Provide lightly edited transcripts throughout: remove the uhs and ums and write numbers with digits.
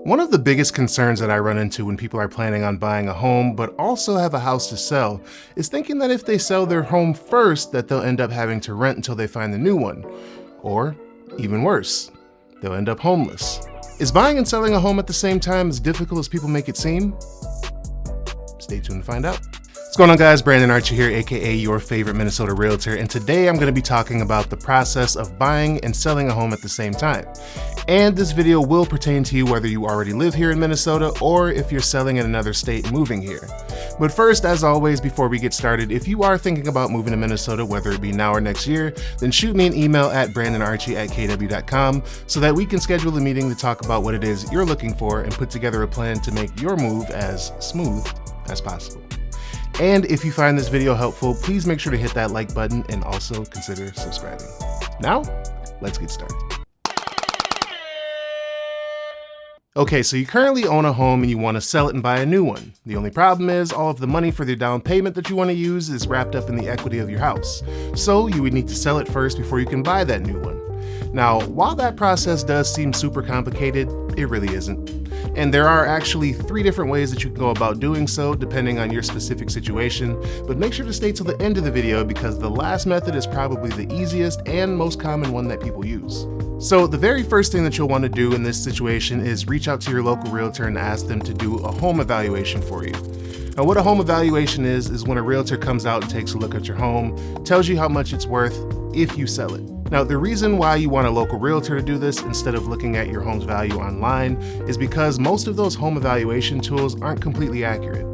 One of the biggest concerns that I run into when people are planning on buying a home but also have a house to sell is thinking that if they sell their home first that they'll end up having to rent until they find the new one. Or, even worse, they'll end up homeless. Is buying and selling a home at the same time as difficult as people make it seem? Stay tuned to find out. What's going on, guys? BrandonArchie here, aka your favorite Minnesota realtor, and today I'm going to be talking about the process of buying and selling a home at the same time. And this video will pertain to you whether you already live here in Minnesota or if you're selling in another state and moving here. But first, as always, before we get started, if you are thinking about moving to Minnesota, whether it be now or next year, then shoot me an email at BrandonArchie@kw.com so that we can schedule a meeting to talk about what it is you're looking for and put together a plan to make your move as smooth as possible. And if you find this video helpful, please make sure to hit that like button and also consider subscribing. Now, let's get started. Okay, so you currently own a home and you want to sell it and buy a new one. The only problem is all of the money for the down payment that you want to use is wrapped up in the equity of your house. So you would need to sell it first before you can buy that new one. Now, while that process does seem super complicated, it really isn't. And there are actually 3 different ways that you can go about doing so depending on your specific situation, but make sure to stay till the end of the video because the last method is probably the easiest and most common one that people use. So the very first thing that you'll want to do in this situation is reach out to your local realtor and ask them to do a home evaluation for you. Now, what a home evaluation is when a realtor comes out and takes a look at your home, tells you how much it's worth if you sell it. Now, the reason why you want a local realtor to do this instead of looking at your home's value online is because most of those home evaluation tools aren't completely accurate.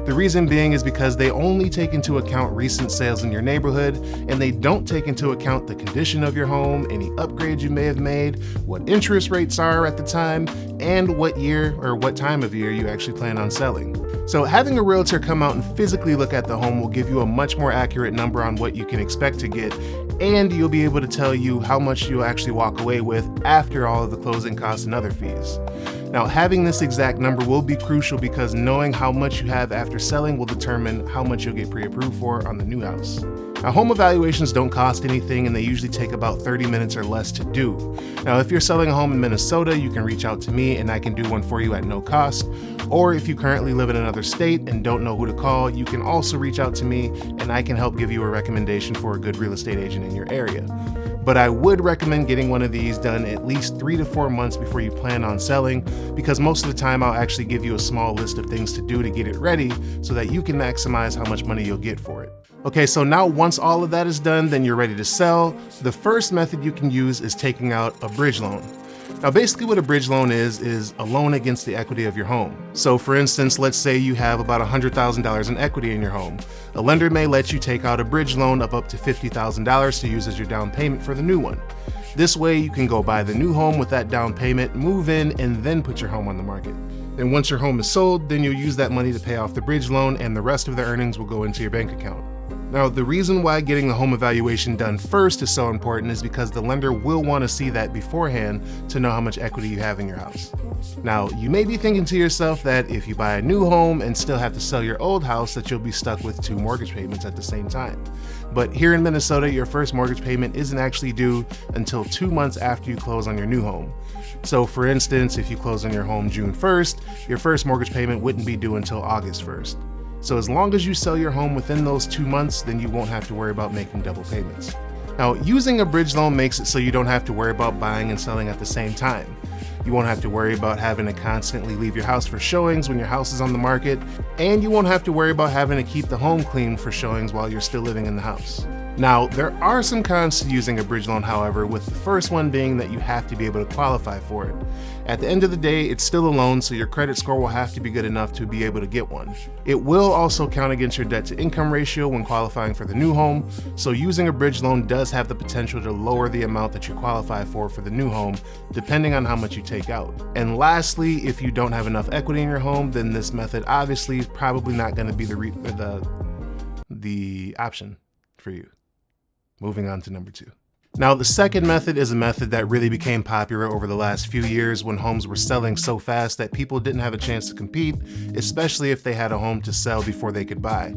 The reason being is because they only take into account recent sales in your neighborhood, and they don't take into account the condition of your home, any upgrades you may have made, what interest rates are at the time, and what year or what time of year you actually plan on selling. So having a realtor come out and physically look at the home will give you a much more accurate number on what you can expect to get, and you'll be able to tell you how much you'll actually walk away with after all of the closing costs and other fees. Now, having this exact number will be crucial because knowing how much you have after selling will determine how much you'll get pre-approved for on the new house. Now, home evaluations don't cost anything and they usually take about 30 minutes or less to do. Now, if you're selling a home in Minnesota, you can reach out to me and I can do one for you at no cost. Or if you currently live in another state and don't know who to call, you can also reach out to me and I can help give you a recommendation for a good real estate agent in your area. But I would recommend getting one of these done at least 3 to 4 months before you plan on selling, because most of the time I'll actually give you a small list of things to do to get it ready so that you can maximize how much money you'll get for it. Okay, so now once all of that is done, then you're ready to sell. The first method you can use is taking out a bridge loan. Now, basically what a bridge loan is a loan against the equity of your home. So for instance, let's say you have about $100,000 in equity in your home. A lender may let you take out a bridge loan of up to $50,000 to use as your down payment for the new one. This way you can go buy the new home with that down payment, move in, and then put your home on the market. And once your home is sold, then you'll use that money to pay off the bridge loan and the rest of the earnings will go into your bank account. Now, the reason why getting the home evaluation done first is so important is because the lender will want to see that beforehand to know how much equity you have in your house. Now, you may be thinking to yourself that if you buy a new home and still have to sell your old house, that you'll be stuck with 2 mortgage payments at the same time. But here in Minnesota, your first mortgage payment isn't actually due until 2 months after you close on your new home. So for instance, if you close on your home June 1st, your first mortgage payment wouldn't be due until August 1st. So as long as you sell your home within those 2 months, then you won't have to worry about making double payments. Now, using a bridge loan makes it so you don't have to worry about buying and selling at the same time. You won't have to worry about having to constantly leave your house for showings when your house is on the market, and you won't have to worry about having to keep the home clean for showings while you're still living in the house. Now, there are some cons to using a bridge loan, however, with the first one being that you have to be able to qualify for it. At the end of the day, it's still a loan, so your credit score will have to be good enough to be able to get one. It will also count against your debt to income ratio when qualifying for the new home, so using a bridge loan does have the potential to lower the amount that you qualify for the new home, depending on how much you take out. And lastly, if you don't have enough equity in your home, then this method obviously is probably not going to be the option for you. Moving on to number 2. Now, the second method is a method that really became popular over the last few years when homes were selling so fast that people didn't have a chance to compete, especially if they had a home to sell before they could buy.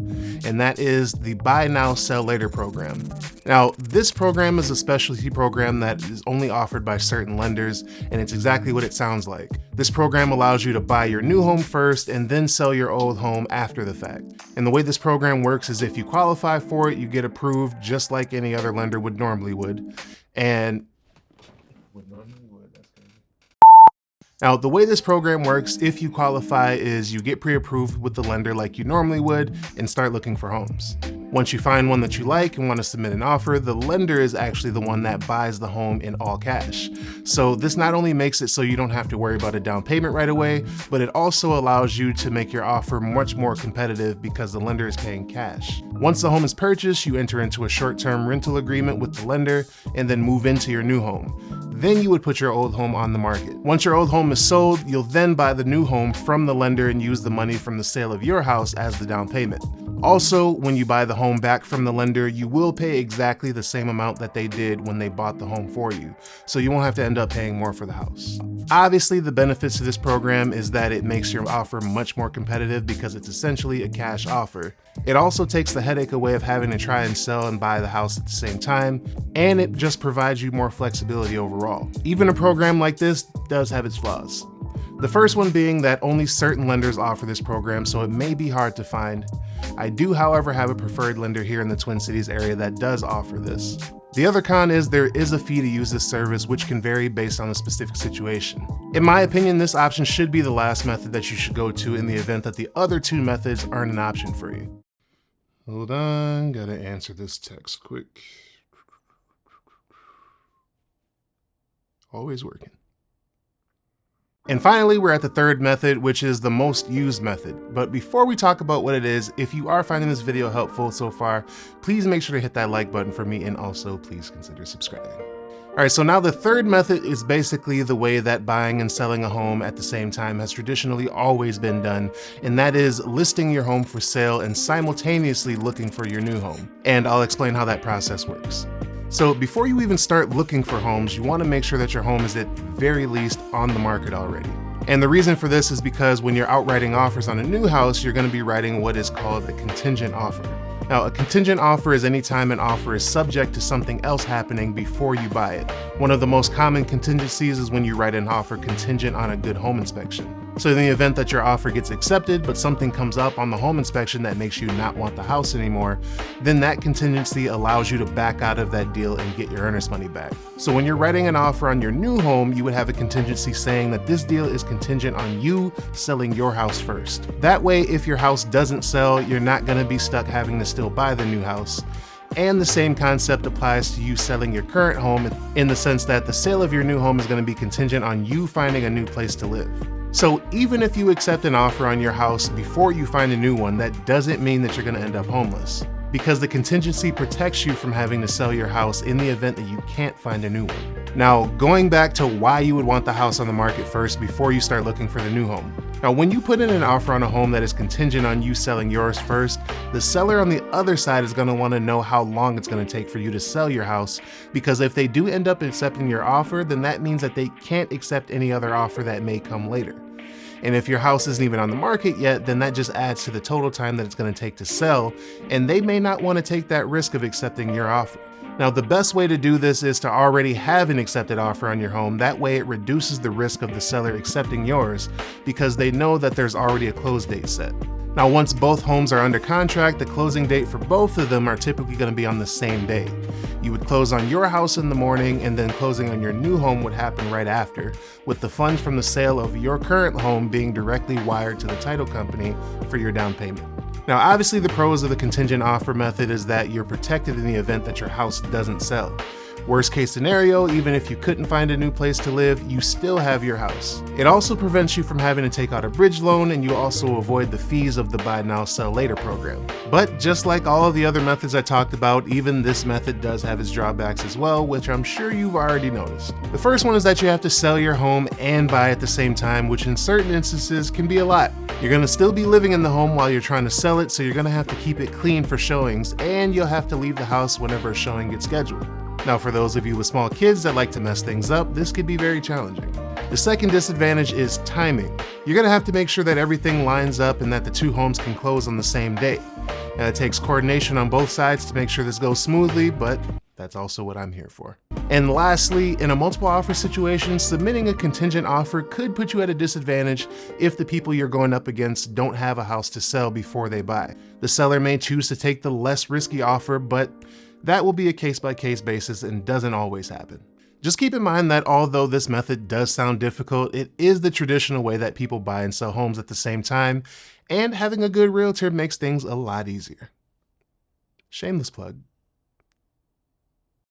And that is the Buy Now, Sell Later program. Now, this program is a specialty program that is only offered by certain lenders, and it's exactly what it sounds like. This program allows you to buy your new home first and then sell your old home after the fact. And the way this program works is if you qualify for it, you get approved just like any other lender would normally would. And now, the way this program works, if you qualify, is you get pre-approved with the lender like you normally would and start looking for homes. Once you find one that you like and want to submit an offer, the lender is actually the one that buys the home in all cash. So this not only makes it so you don't have to worry about a down payment right away, but it also allows you to make your offer much more competitive because the lender is paying cash. Once the home is purchased, you enter into a short-term rental agreement with the lender and then move into your new home. Then you would put your old home on the market. Once your old home is sold, you'll then buy the new home from the lender and use the money from the sale of your house as the down payment. Also, when you buy the home back from the lender, you will pay exactly the same amount that they did when they bought the home for you, so you won't have to end up paying more for the house. Obviously, the benefits to this program is that it makes your offer much more competitive because it's essentially a cash offer. It also takes the headache away of having to try and sell and buy the house at the same time, and it just provides you more flexibility overall. Even a program like this does have its flaws. The first one being that only certain lenders offer this program, so it may be hard to find. I do, however, have a preferred lender here in the Twin Cities area that does offer this. The other con is there is a fee to use this service, which can vary based on the specific situation. In my opinion, this option should be the last method that you should go to in the event that the other two methods aren't an option for you. Hold on, gotta answer this text quick. Always working. And finally, we're at the third method, which is the most used method. But before we talk about what it is, if you are finding this video helpful so far, please make sure to hit that like button for me, and also please consider subscribing. All right, so now the third method is basically the way that buying and selling a home at the same time has traditionally always been done, and that is listing your home for sale and simultaneously looking for your new home. And I'll explain how that process works. So before you even start looking for homes, you want to make sure that your home is at the very least on the market already. And the reason for this is because when you're out writing offers on a new house, you're going to be writing what is called a contingent offer. Now, a contingent offer is any time an offer is subject to something else happening before you buy it. One of the most common contingencies is when you write an offer contingent on a good home inspection. So in the event that your offer gets accepted, but something comes up on the home inspection that makes you not want the house anymore, then that contingency allows you to back out of that deal and get your earnest money back. So when you're writing an offer on your new home, you would have a contingency saying that this deal is contingent on you selling your house first. That way, if your house doesn't sell, you're not going to be stuck having to still buy the new house. And the same concept applies to you selling your current home in the sense that the sale of your new home is going to be contingent on you finding a new place to live. So even if you accept an offer on your house before you find a new one, that doesn't mean that you're going to end up homeless, because the contingency protects you from having to sell your house in the event that you can't find a new one. Now, going back to why you would want the house on the market first before you start looking for the new home. Now, when you put in an offer on a home that is contingent on you selling yours first, the seller on the other side is going to want to know how long it's going to take for you to sell your house, because if they do end up accepting your offer, then that means that they can't accept any other offer that may come later. And if your house isn't even on the market yet, then that just adds to the total time that it's going to take to sell, and they may not want to take that risk of accepting your offer. Now, the best way to do this is to already have an accepted offer on your home. That way it reduces the risk of the seller accepting yours because they know that there's already a close date set. Now, once both homes are under contract, the closing date for both of them are typically going to be on the same day. You would close on your house in the morning, and then closing on your new home would happen right after, with the funds from the sale of your current home being directly wired to the title company for your down payment. Now, obviously the pros of the contingent offer method is that you're protected in the event that your house doesn't sell. Worst case scenario, even if you couldn't find a new place to live, you still have your house. It also prevents you from having to take out a bridge loan, and you also avoid the fees of the Buy Now, Sell Later program. But just like all of the other methods I talked about, even this method does have its drawbacks as well, which I'm sure you've already noticed. The first one is that you have to sell your home and buy at the same time, which in certain instances can be a lot. You're going to still be living in the home while you're trying to sell it, so you're going to have to keep it clean for showings, and you'll have to leave the house whenever a showing gets scheduled. Now, for those of you with small kids that like to mess things up, this could be very challenging. The second disadvantage is timing. You're gonna have to make sure that everything lines up and that the two homes can close on the same day. Now, it takes coordination on both sides to make sure this goes smoothly, but that's also what I'm here for. And lastly, in a multiple offer situation, submitting a contingent offer could put you at a disadvantage if the people you're going up against don't have a house to sell before they buy. The seller may choose to take the less risky offer, but that will be a case-by-case basis and doesn't always happen. Just keep in mind that although this method does sound difficult, it is the traditional way that people buy and sell homes at the same time, and having a good realtor makes things a lot easier. Shameless plug.